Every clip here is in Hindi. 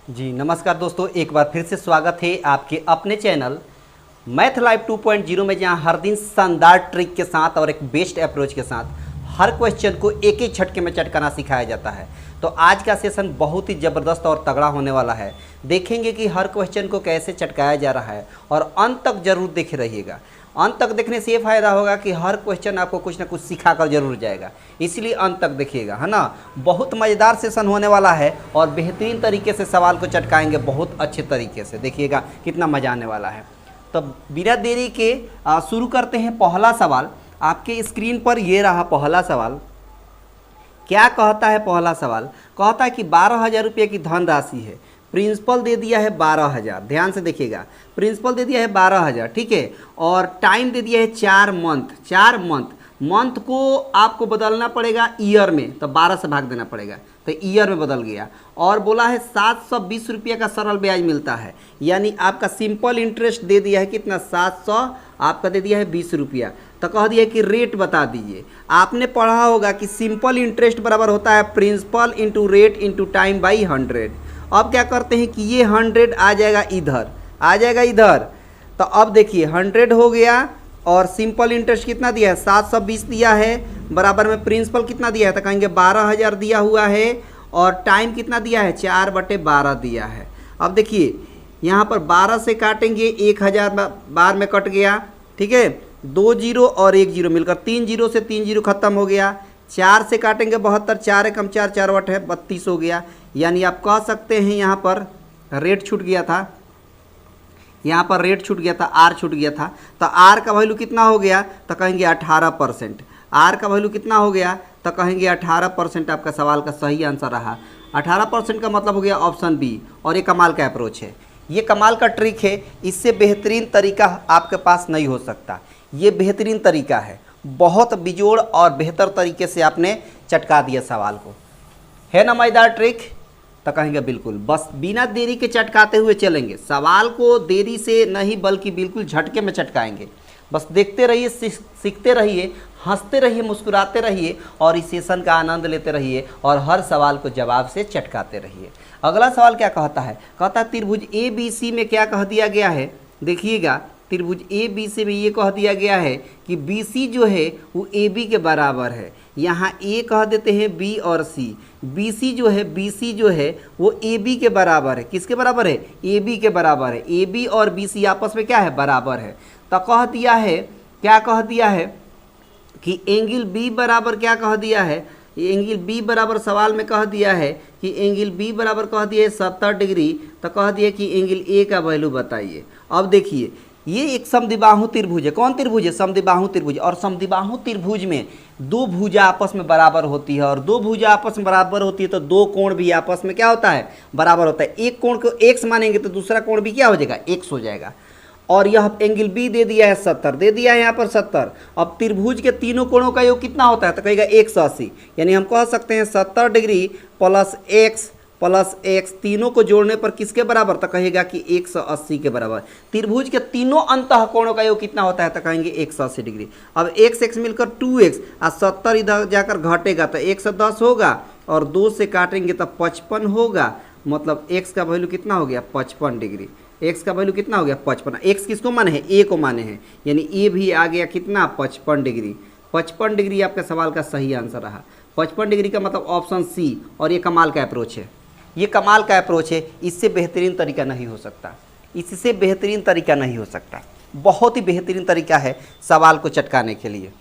जी नमस्कार दोस्तों, एक बार फिर से स्वागत है आपके अपने चैनल मैथ लाइव 2.0 में, जहां हर दिन शानदार ट्रिक के साथ और एक बेस्ट अप्रोच के साथ हर क्वेश्चन को एक एक झटके में चटकाना सिखाया जाता है। तो आज का सेशन बहुत ही ज़बरदस्त और तगड़ा होने वाला है। देखेंगे कि हर क्वेश्चन को कैसे चटकाया जा रहा है और अंत तक जरूर देखे रहिएगा। अंत तक देखने से ये फ़ायदा होगा कि हर क्वेश्चन आपको कुछ ना कुछ सिखा कर जरूर जाएगा, इसलिए अंत तक देखिएगा, है ना। बहुत मज़ेदार सेशन होने वाला है और बेहतरीन तरीके से सवाल को चटकाएंगे, बहुत अच्छे तरीके से। देखिएगा कितना मज़ा आने वाला है। तो बिना देरी के शुरू करते हैं। पहला सवाल आपके स्क्रीन पर ये रहा। पहला सवाल क्या कहता है? पहला सवाल कहता है कि 12,000 रुपये की धनराशि है, प्रिंसिपल दे दिया है 12,000। ध्यान से देखिएगा, प्रिंसिपल दे दिया है 12,000, ठीक है, और टाइम दे दिया है 4 मंथ। 4 मंथ को आपको बदलना पड़ेगा ईयर में, तो 12 से भाग देना पड़ेगा, तो ईयर में बदल गया। और बोला है 720 रुपये का सरल ब्याज मिलता है, यानी आपका सिंपल इंटरेस्ट दे दिया है कितना? 700 आपका दे दिया है 20 रुपया। तो कह दिया कि रेट बता दीजिए। आपने पढ़ा होगा कि सिंपल इंटरेस्ट बराबर होता है principal into rate into time by 100। अब क्या करते हैं कि ये 100 आ जाएगा इधर, आ जाएगा इधर। तो अब देखिए 100 हो गया और सिंपल इंटरेस्ट कितना दिया है? 720 दिया है, बराबर में प्रिंसिपल कितना दिया है? तो कहेंगे 12,000 दिया हुआ है, और टाइम कितना दिया है? 4/12 दिया है। अब देखिए यहाँ पर 12 से काटेंगे, 1,000 बार में कट गया, ठीक है, 2 जीरो और 1 जीरो मिलकर 3 जीरो से 3 जीरो खत्म हो गया। 4 से काटेंगे 72, 4 एकम 4, 4 बटे है 32 हो गया। यानी आप कह सकते हैं यहाँ पर रेट छूट गया था, यहाँ पर रेट छूट गया था, आर छूट गया था। तो आर का वैल्यू कितना हो गया? तो कहेंगे 18%। आर का वैल्यू कितना हो गया? तो कहेंगे 18%। आपका सवाल का सही आंसर रहा 18%। का मतलब हो गया ऑप्शन बी। और ये कमाल का अप्रोच है, ये कमाल का ट्रिक है। इससे बेहतरीन तरीका आपके पास नहीं हो सकता। ये बेहतरीन तरीका है, बहुत बिजोड़ और बेहतर तरीके से आपने चटका दिया सवाल को, है ना मज़ेदार ट्रिक? तो कहेंगे बिल्कुल, बस बिना देरी के चटकाते हुए चलेंगे। सवाल को देरी से नहीं बल्कि बिल्कुल झटके में चटकाएंगे। बस देखते रहिए, सीखते रहिए, हंसते रहिए, मुस्कुराते रहिए और इस सेशन का आनंद लेते रहिए और हर सवाल को जवाब से चटकाते रहिए। अगला सवाल क्या कहता है? कहता है त्रिभुज ए बी सी में क्या कह दिया गया है? देखिएगा, त्रिभुज ए बी सी में ये कह दिया गया है कि बी सी जो है वो ए बी के बराबर है। यहाँ ए कह देते हैं बी और सी। बी सी जो है वो ए बी के बराबर है। किसके बराबर है? ए बी के बराबर है। ए बी और बी सी आपस में क्या है? बराबर है। तो कह दिया है, क्या कह दिया है कि एंगल बी बराबर, क्या कह दिया है? एंगल बी बराबर सवाल में कह दिया है कि एंगल बी बराबर कह दिया है 70 डिग्री। तो कह दिया कि एंगल ए का वैल्यू बताइए। अब देखिए ये एक समद्विबाहु त्रिभुज है। कौन त्रिभुज है? समद्विबाहु त्रिभुज। और समद्विबाहु त्रिभुज में दो भुजा आपस में बराबर होती है, और दो भुजा आपस में बराबर होती है तो दो कोण भी आपस में क्या होता है? बराबर होता है। एक कोण को x मानेंगे तो दूसरा कोण भी क्या हो जाएगा? x हो जाएगा। और यह एंगल बी दे दिया है 70, दे दिया है यहाँ पर 70। अब त्रिभुज के तीनों कोणों का योग कितना होता है? तो कहेगा 180। यानी हम कह सकते हैं 70 डिग्री प्लस x तीनों को जोड़ने पर किसके बराबर? तो कहेगा कि 180 के बराबर। त्रिभुज के तीनों अंतः कोणों का योग कितना होता है? तो कहेंगे 180 डिग्री। अब x मिलकर 2x और 70 इधर जाकर घटेगा तो 110 होगा, और 2 से काटेंगे तो 55 होगा। मतलब x का वैल्यू कितना हो गया? 55 डिग्री। x का वैल्यू कितना हो गया? 55। x किसको माने हैं? a को माने हैं, यानी a भी आ गया कितना? 55 डिग्री। 55 डिग्री आपका सवाल का सही आंसर रहा। 55 डिग्री का मतलब ऑप्शन सी। और ये कमाल का अप्रोच है, ये कमाल का अप्रोच है। इससे बेहतरीन तरीका नहीं हो सकता, इससे बेहतरीन तरीका नहीं हो सकता। बहुत ही बेहतरीन तरीका है सवाल को चटकाने के लिए।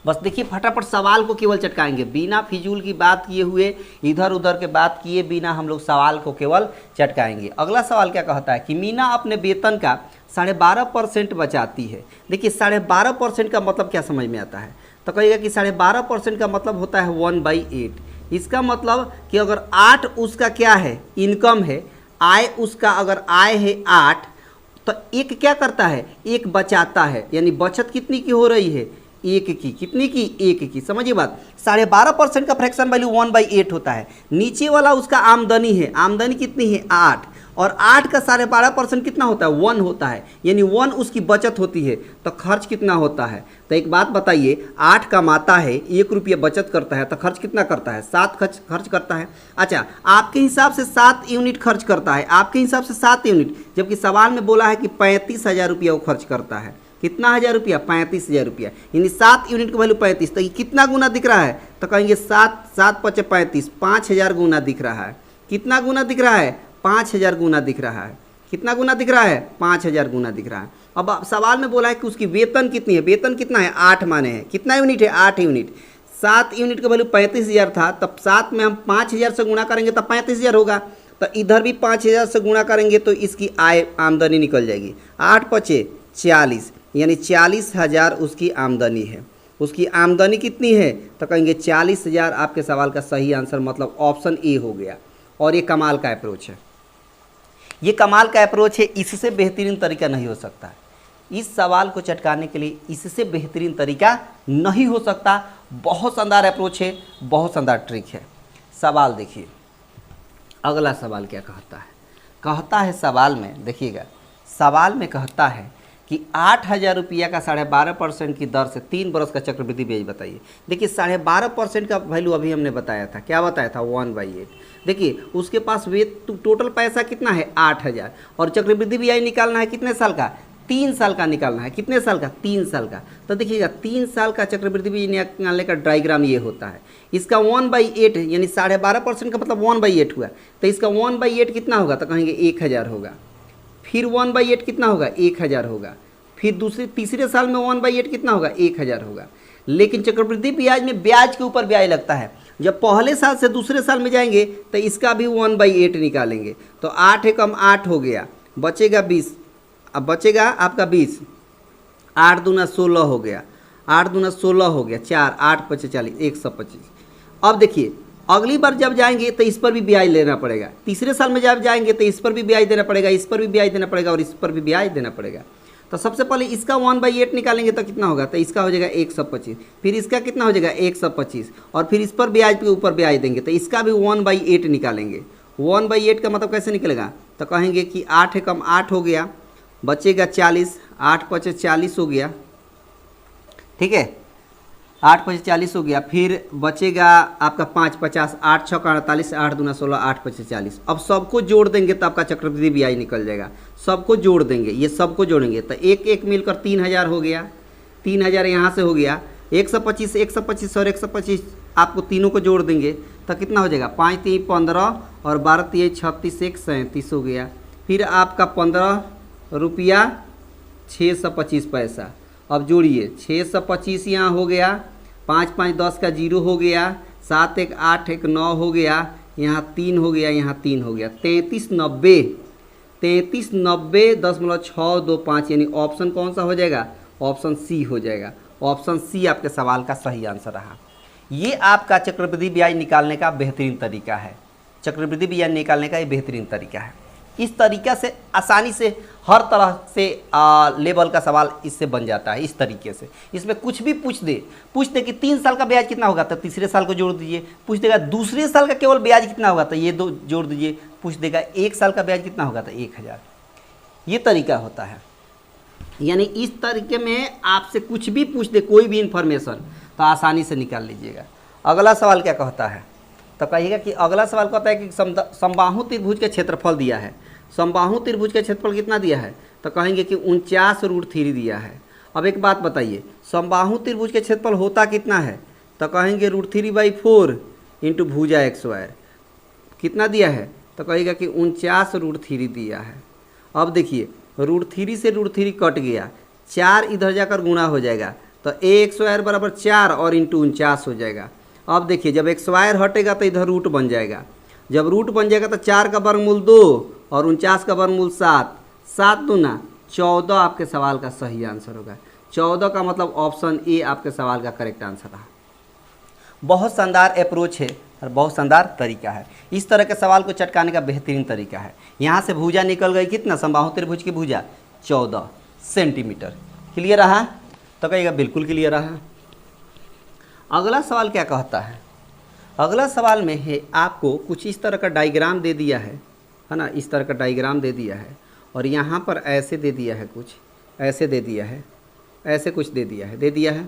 बस देखिए फटाफट सवाल को केवल चटकाएंगे, बिना फिजूल की बात किए हुए, इधर उधर के बात किए बिना हम लोग सवाल को केवल चटकाएंगे। अगला सवाल क्या कहता है कि मीना अपने वेतन का 12.5% बचाती है। देखिए 12.5% का मतलब क्या समझ में आता है? तो कहिएगा कि 12.5% का मतलब होता है 1/8। इसका मतलब कि अगर 8 उसका क्या है? इनकम है। आय उसका अगर आय है 8, तो एक क्या करता है? एक बचाता है। यानी बचत कितनी की हो रही है? 1 की। कितनी की? 1 की। समझिए बात। 12.5% का फ्रैक्शन वैल्यू 1/8 होता है। नीचे वाला उसका आमदनी है। आमदनी कितनी है? 8। और 8 का 12.5% कितना होता है, 1 होता है, यानी 1 उसकी बचत होती है। तो खर्च कितना होता है, तो एक बात बताइए, 8 कमाता है, 1 रुपया बचत करता है, तो खर्च कितना करता है, 7 खर्च करता है। अच्छा, आपके हिसाब से 7 यूनिट खर्च करता है, आपके हिसाब से 7 यूनिट, जबकि सवाल में बोला है कि 35,000 रुपया वो खर्च करता है। कितना हज़ार रुपया, 35,000 रुपया, यानी 7 यूनिट का वैल्यू 35। तो ये कितना गुना दिख रहा है, तो कहेंगे 7 पचे 35, 5,000 गुना दिख रहा है। कितना गुना दिख रहा है, 5,000 गुना दिख रहा है। कितना गुना दिख रहा है, 5,000 गुना दिख रहा है। अब सवाल में बोला है कि उसकी वेतन कितनी है, वेतन कितना है, 8 माने हैं, कितना यूनिट है, 8 यूनिट। 7 यूनिट का वैल्यू 35,000 था, तब 7 में हम 5,000 से गुणा करेंगे तब 35,000 होगा। तो इधर भी 5,000 से गुणा करेंगे तो इसकी आमदनी निकल जाएगी। 8 पचे 40, यानी 40,000 उसकी आमदनी है। उसकी आमदनी कितनी है, तो कहेंगे 40,000। आपके सवाल का सही आंसर मतलब ऑप्शन ए हो गया। और ये कमाल का अप्रोच है, ये कमाल का अप्रोच है, इससे बेहतरीन तरीका नहीं हो सकता। इस सवाल को चटकाने के लिए इससे बेहतरीन तरीका नहीं हो सकता। बहुत शानदार अप्रोच है, बहुत शानदार ट्रिक है। सवाल देखिए, अगला सवाल क्या कहता है, कहता है सवाल में, देखिएगा सवाल में कहता है कि 8,000 रुपया का 12.5% की दर से 3 बरस का चक्रवृद्धि ब्याज बताइए। देखिए 12.5% का वैल्यू अभी हमने बताया था, क्या बताया था, 1/8। देखिए उसके पास टोटल पैसा कितना है, 8,000, और चक्रवृद्धि ब्याज निकालना है कितने साल का, 3 साल का निकालना है। कितने साल का, 3 साल का। तो देखिएगा 3 साल का चक्रवृद्धि ब्याज निकालने का डायग्राम ये होता है। इसका 1/8 यानी 12.5% का मतलब 1/8 हुआ। तो इसका 1/8 कितना होगा, तो कहेंगे 1,000 होगा। फिर 1/8 कितना होगा, 1,000 होगा। फिर तीसरे साल में 1/8 कितना होगा, 1,000 होगा। लेकिन चक्रवृद्धि ब्याज में ब्याज के ऊपर ब्याज लगता है। जब पहले साल से दूसरे साल में जाएंगे तो इसका भी 1/8 निकालेंगे। तो 8 एकम 8 हो गया, बचेगा 20। अब बचेगा आपका 20, 8 दूना 16 हो गया, 8 दूना 16 हो गया, 4 8 पचे 40, 125। अब देखिए अगली बार जब जाएंगे तो इस पर भी ब्याज लेना पड़ेगा। तीसरे साल में जब जाएंगे तो इस पर भी ब्याज देना पड़ेगा, इस पर भी ब्याज देना पड़ेगा और इस पर भी ब्याज देना पड़ेगा। तो सबसे पहले इसका 1/8 निकालेंगे तो कितना होगा, तो इसका हो जाएगा 125। फिर इसका कितना हो जाएगा 125, और फिर इस पर ब्याज के ऊपर ब्याज देंगे तो इसका भी 1/8 निकालेंगे। 1/8 का मतलब कैसे निकलेगा, तो कहेंगे कि 8 एकम 8 हो गया, बचेगा 40, 8 पचे 40 हो गया, ठीक है, 8 पचे 40 हो गया। फिर बचेगा आपका 5 50, 8 6 48, 8 दूना 16, 8 पचे 40। अब सबको जोड़ देंगे तो आपका चक्रवृद्धि ब्याज निकल जाएगा। सबको जोड़ देंगे, ये सबको जोड़ेंगे तो एक एक मिलकर 3,000 हो गया। 3,000 यहाँ से हो गया, 125 125 और 125 आपको तीनों को जोड़ देंगे तो कितना हो जाएगा, 5 3 15 और 12 3 36, 1 37 हो गया। फिर आपका 15 रुपया 625 पैसा। अब जोड़िए 625 यहाँ हो गया, 5 5 10 का 0 हो गया, 7 1 8 1 9 हो गया, यहाँ 3 हो गया, यहाँ 3 हो गया, 3390 10.625, यानी ऑप्शन कौन सा हो जाएगा, ऑप्शन सी हो जाएगा। ऑप्शन सी आपके सवाल का सही आंसर रहा। ये आपका चक्रवृद्धि ब्याज निकालने का बेहतरीन तरीका है। चक्रवृद्धि ब्याज निकालने का ये बेहतरीन तरीका है। इस तरीका से आसानी से हर तरह से लेवल का सवाल इससे बन जाता है। इस तरीके से इसमें कुछ भी पूछ दे कि 3 साल का ब्याज कितना होगा तो तीसरे साल को जोड़ दीजिए, पूछ देगा दूसरे साल का केवल ब्याज कितना होगा तो ये 2 जोड़ दीजिए, पूछ देगा 1 साल का ब्याज कितना होगा तो 1,000। ये तरीका होता है। यानी इस तरीके में आपसे कुछ भी पूछ दे, कोई भी इंफॉर्मेशन, तो आसानी से निकाल लीजिएगा। अगला सवाल क्या कहता है, तो कहिएगा कि अगला सवाल कहता है कि समबाहु त्रिभुज का क्षेत्रफल दिया है। समबाहु त्रिभुज का क्षेत्रफल कितना दिया है, तो कहेंगे कि 49√3 दिया है। अब एक बात बताइए, समबाहु त्रिभुज का क्षेत्रफल होता कितना है, तो कहेंगे √3/4 इंटू भुजा x²। कितना दिया है, तो कहेगा कि 49√3 दिया है। अब देखिए √3 से √3 कट गया, 4 इधर जाकर गुणा हो जाएगा तो a² बराबर 4 और इंटू 49 हो जाएगा। अब देखिए जब x² हटेगा तो इधर रूट बन जाएगा, जब रूट बन जाएगा तो 4 का वर्गमूल 2 और 49 का वर्गमूल 7, 7 दूना 14 आपके सवाल का सही आंसर होगा। 14 का मतलब ऑप्शन ए आपके सवाल का करेक्ट आंसर रहा। बहुत शानदार अप्रोच है और बहुत शानदार तरीका है। इस तरह के सवाल को चटकाने का बेहतरीन तरीका है। यहाँ से भुजा निकल गई कितना, समबाहु त्रिभुज की भुजा 14 सेंटीमीटर। क्लियर रहा, तो कहिएगा बिल्कुल क्लियर रहा। अगला सवाल क्या कहता है, अगला सवाल में है आपको कुछ इस तरह का डायग्राम दे दिया है। है ना, इस तरह का डायग्राम दे दिया है और यहाँ पर ऐसे दे दिया है, कुछ ऐसे दे दिया है, ऐसे कुछ दे दिया है।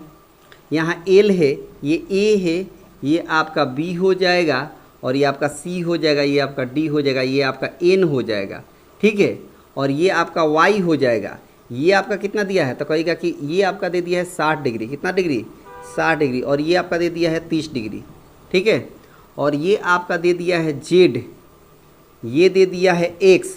यहाँ एल है, ये ए है, ये आपका बी हो जाएगा और ये आपका सी हो जाएगा, ये आपका डी हो जाएगा, ये आपका एन हो जाएगा, ठीक है। और ये आपका वाई हो जाएगा। ये आपका कितना दिया है, तो कहेगा कि ये आपका दे दिया है 60 डिग्री, कितना डिग्री, 60 डिग्री, और ये आपका दे दिया है 30 डिग्री, ठीक है। और ये आपका दे दिया है जेड, ये दे दिया है एक्स,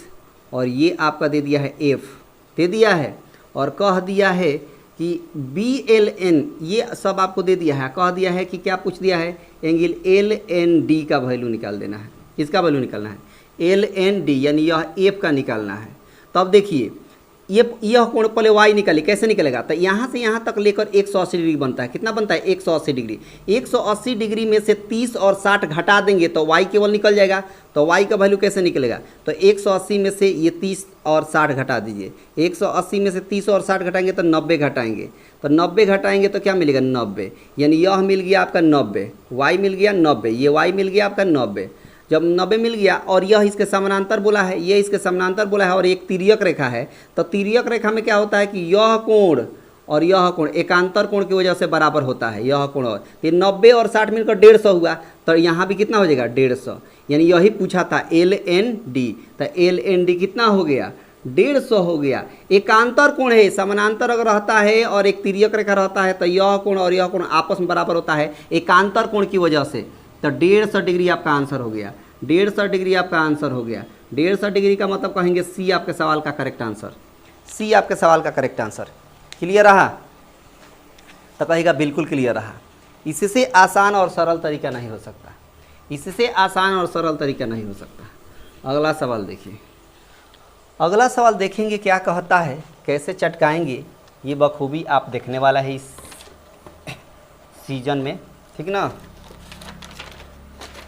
और ये आपका दे दिया है एफ, दे दिया है। और कह दिया है कि बी एल एन, ये सब आपको दे दिया है। कह दिया है कि क्या पूछ दिया है, एंगल एल एन डी का वैल्यू निकाल देना है। इसका वैल्यू निकालना है एल एन डी, यानी यह एफ का निकालना है। तो अब देखिए यह कोण पहले वाई निकाले, कैसे निकलेगा, तो यहाँ से यहाँ तक लेकर 180 डिग्री बनता है। कितना बनता है, 180 डिग्री। 180 डिग्री में से 30 और 60 घटा देंगे तो वाई केवल निकल जाएगा। तो वाई का वैल्यू कैसे निकलेगा, तो 180 में से ये 30 और 60 घटा दीजिए। 180 में से 30 और 60 घटाएंगे तो 90 घटाएंगे, तो 90 घटाएंगे तो क्या मिलेगा, 90, यानी यह मिल गया आपका 90, वाई मिल गया 90, ये वाई मिल गया आपका 90। जब 90 मिल गया और यह इसके समानांतर बोला है, ये इसके समानांतर बोला है और एक तिर्यक रेखा है, तो तिर्यक रेखा में क्या होता है कि यह कोण और यह कोण एकांतर कोण की वजह से बराबर होता है। यह कोण और ये 90 और 60 मिलकर 150 हुआ, तो यहाँ भी कितना हो जाएगा, 150, यानी यही पूछा था एल एन डी, तो एल एन डी कितना हो गया, 150 हो गया। एकांतर कोण है, समानांतर अगर रहता है और एक तिर्यक रेखा रहता है तो यह कोण और यह कोण आपस में बराबर होता है एकांतर कोण की वजह से। तो 150 डिग्री आपका आंसर हो गया, 150 डिग्री आपका आंसर हो गया। 150 डिग्री का मतलब कहेंगे सी आपके सवाल का करेक्ट आंसर, सी आपके सवाल का करेक्ट आंसर। क्लियर रहा, तो कहेगा बिल्कुल क्लियर रहा। इससे आसान और सरल तरीका नहीं हो सकता, इससे आसान और सरल तरीका नहीं हो सकता। अगला सवाल देखिए, अगला सवाल देखेंगे क्या कहता है, कैसे चटकाएंगे, ये बखूबी आप देखने वाला है इस सीजन में, ठीक ना।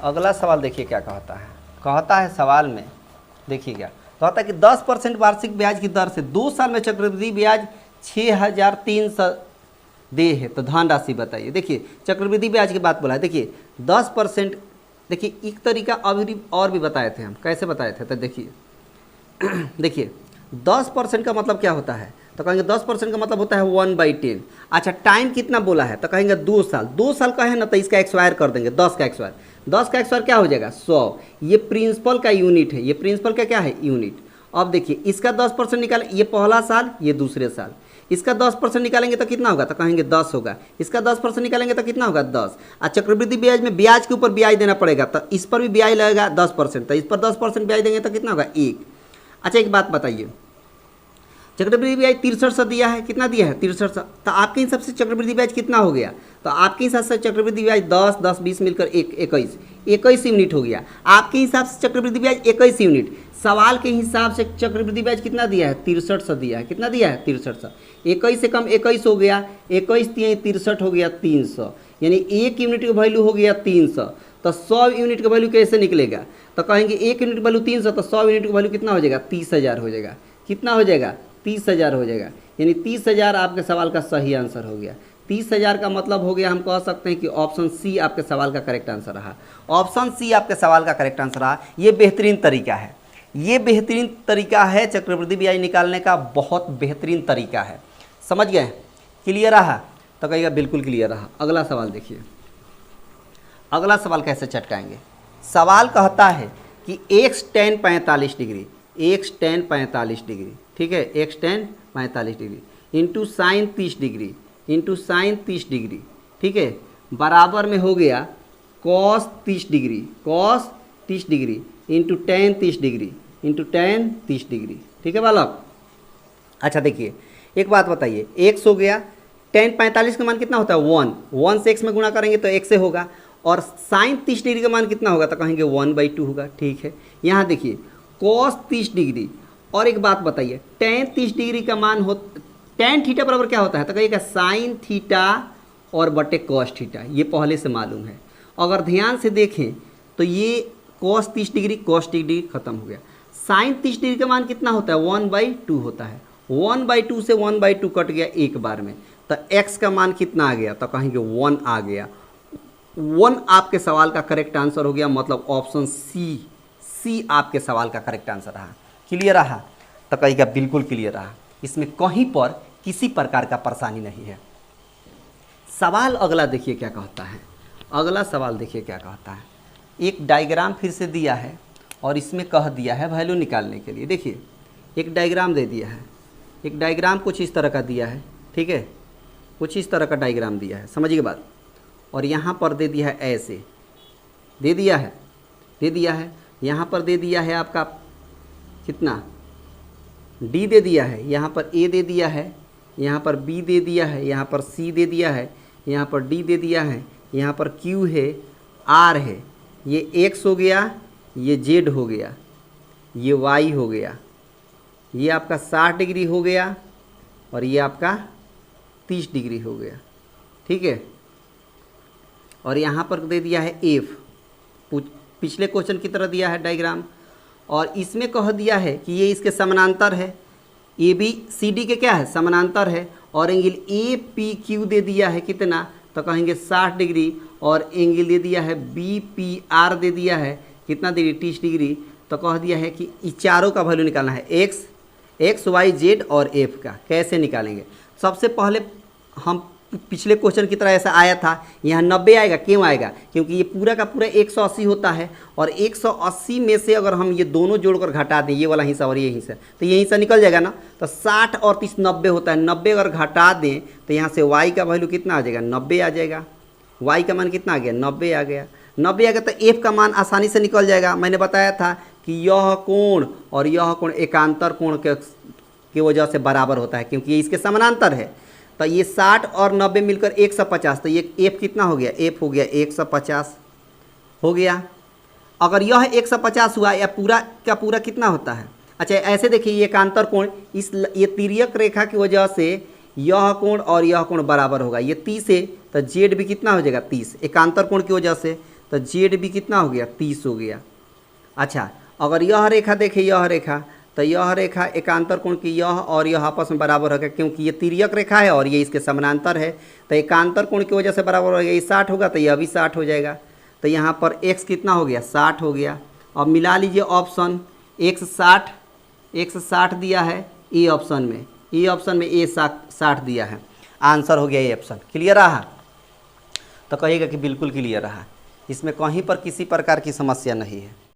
अगला सवाल देखिए क्या कहता है, कहता है सवाल में देखिए क्या कहता है कि 10% वार्षिक ब्याज की दर से 2 साल में चक्रवृद्धि ब्याज 6300 दे है, तो धन राशि बताइए। देखिए चक्रवृद्धि ब्याज की बात बोला है, देखिए 10%, देखिए एक तरीका अभी और भी बताए थे हम, कैसे बताए थे, तो देखिए देखिए 10% का मतलब क्या होता है, तो कहेंगे 10% का मतलब होता है 1/10। अच्छा टाइम कितना बोला है, तो कहेंगे 2 साल, 2 साल का है ना, तो इसका एक्सपायर कर देंगे, 10 का एक्सपायर, 10 का एक्सपायर क्या हो जाएगा 100। ये प्रिंसिपल का यूनिट है, ये प्रिंसिपल का क्या है यूनिट। अब देखिए इसका 10% निकालें, ये पहला साल ये दूसरे साल, इसका 10% निकालेंगे तो कितना होगा, तो कहेंगे 10 होगा। इसका 10% निकालेंगे तो कितना होगा 10। और चक्रवृद्धि ब्याज में ब्याज के ऊपर ब्याज देना पड़ेगा, तो इस पर भी ब्याज लगेगा 10%, तो इस पर 10% ब्याज देंगे तो कितना होगा 1। अच्छा एक बात बताइए, चक्रवृद्धि ब्याज 6300 दिया है, कितना दिया है 6300, तो आपके हिसाब से चक्रवृद्धि ब्याज कितना हो गया, तो आपके हिसाब से चक्रवृद्धि ब्याज 10 10 20 मिलकर 21 यूनिट हो गया। आपके हिसाब से चक्रवृद्धि ब्याज 21 यूनिट, सवाल के हिसाब से चक्रवृद्धि ब्याज कितना दिया है 6300 दिया है, कितना दिया है 6300, 21 से कम 21 हो गया, 21 63 हो गया 300, यानी 1 यूनिट का वैल्यू हो गया 300। तो 100 यूनिट का वैल्यू कैसे निकलेगा, तो कहेंगे 1 यूनिट वैल्यू 300, तो 100 यूनिट का वैल्यू कितना हो जाएगा 30,000 हो जाएगा, कितना हो जाएगा 30,000 हो जाएगा, यानी 30,000 आपके सवाल का सही आंसर हो गया। 30,000 का मतलब हो गया, हम कह सकते हैं कि ऑप्शन सी आपके सवाल का करेक्ट आंसर रहा, ऑप्शन सी आपके सवाल का करेक्ट आंसर रहा। ये बेहतरीन तरीका है, ये बेहतरीन तरीका है चक्रवृद्धि ब्याज निकालने का, बहुत बेहतरीन तरीका है, समझ गए, क्लियर रहा, तो कहिएगा बिल्कुल क्लियर रहा। अगला सवाल देखिए, अगला सवाल कैसे चटकाएंगे। सवाल कहता है कि x tan 45 degree, x tan 45 degree, ठीक है, x tan 45 degree into sine 30 degree, into sine 30 degree, ठीक है, बराबर में हो गया cos 30 degree, cos 30 degree into tan 30 degree, into tan 30 degree, ठीक है बालक। अच्छा देखिए एक बात बताइए, x हो गया, tan 45 का मान कितना होता है 1 से x में गुणा करेंगे तो x से होगा, और साइन 30 डिग्री का मान कितना होगा, तो कहेंगे 1/2 होगा, ठीक है। यहाँ देखिए cos 30 डिग्री, और एक बात बताइए tan 30 डिग्री का मान हो, tan थीटा बराबर क्या होता है, तो कहिएगा साइन थीटा और बटे कॉस थीटा, ये पहले से मालूम है। अगर ध्यान से देखें तो ये cos 30 डिग्री cos 30 डिग्री खत्म हो गया, साइन 30 डिग्री का मान कितना होता है 1/2 होता है, 1/2 से 1/2 कट गया एक बार में, तो x का मान कितना आ गया, तो कहेंगे 1 आ गया। 1 आपके सवाल का करेक्ट आंसर हो गया, मतलब ऑप्शन सी, सी आपके सवाल का करेक्ट आंसर रहा। क्लियर रहा? तो कहिएगा बिल्कुल क्लियर रहा, इसमें कहीं पर किसी प्रकार का परेशानी नहीं है। सवाल अगला देखिए क्या कहता है। अगला सवाल देखिए क्या कहता है। एक डायग्राम फिर से दिया है और इसमें कह दिया है वैल्यू निकालने के लिए। देखिए एक डायग्राम दे दिया है, एक डायग्राम कुछ इस तरह का दिया है, ठीक है, कुछ इस तरह का डायग्राम दिया है, समझिए बात। और यहाँ पर दे दिया है ऐसे, दे दिया है, यहाँ पर दे दिया है आपका कितना डी दे दिया है, यहाँ पर ए दे दिया है, यहाँ पर बी दे दिया है, यहाँ पर सी दे दिया है, यहाँ पर डी दे दिया है, यहाँ पर क्यू है, आर है, ये एक्स हो गया, ये जेड हो गया, ये वाई हो गया, ये आपका 60 डिग्री हो गया और ये आपका 30 डिग्री हो गया, ठीक है। और यहाँ पर दे दिया है एफ, पिछले क्वेश्चन की तरह दिया है डायग्राम, और इसमें कह दिया है कि ये इसके समानांतर है, ए बी सी डी के क्या है समानांतर है, और एंगल ए पी क्यू दे दिया है कितना, तो कहेंगे 60 डिग्री, और एंगल दे दिया है बी पी आर दे दिया है कितना डिग्री 30 डिग्री। तो कह दिया है कि इन चारों का वैल्यू निकालना है, एक्स वाई जेड और एफ का। कैसे निकालेंगे? सबसे पहले हम पिछले क्वेश्चन की तरह ऐसा आया था, यहाँ 90 आएगा। क्यों आएगा? क्योंकि ये पूरा का पूरा 180 होता है, और 180 में से अगर हम ये दोनों जोड़कर घटा दें, ये वाला हिस्सा और ये हिस्सा, तो ये हिस्सा निकल जाएगा ना। तो 60 और 30 90 होता है, 90 अगर घटा दें तो यहाँ से y का वैल्यू कितना आ जाएगा, 90 आ जाएगा। y का मान कितना आ गया, 90 आ गया। 90 आ गया तो f का मान आसानी से निकल जाएगा। मैंने बताया था कि यह कोण और यह कोण एकांतर कोण के वजह से बराबर होता है, क्योंकि ये इसके समानांतर है। तो ये 60 और 90 मिलकर 150, तो ये f कितना हो गया, f हो गया 150 हो गया। अगर यह 150 हुआ, या पूरा का पूरा कितना होता है? अच्छा ऐसे देखिए, ये एकांतर कोण, ये तिर्यक रेखा की वजह से यह कोण और यह कोण बराबर होगा। ये 30 है तो जेड भी कितना हो जाएगा, 30, एकांतर कोण की वजह से, तो जेड भी कितना हो गया, 30 हो गया। अच्छा अगर यह रेखा देखिए, यह रेखा, तो यह रेखा एकांतर कोण की यह और यह आपस में बराबर हो गया, क्योंकि ये तिर्यक रेखा है और ये इसके समानांतर है, तो एकांतर कोण की वजह से बराबर हो गया। ये 60 होगा तो यह भी 60 हो जाएगा। तो यहाँ पर x कितना हो गया, 60 हो गया। अब मिला लीजिए ऑप्शन, x 60 दिया है ए ऑप्शन में, ए ऑप्शन में ए 60 दिया है, आंसर हो गया ए ऑप्शन। क्लियर रहा? तो कहिएगा कि बिल्कुल क्लियर रहा, इसमें कहीं पर किसी प्रकार की समस्या नहीं है।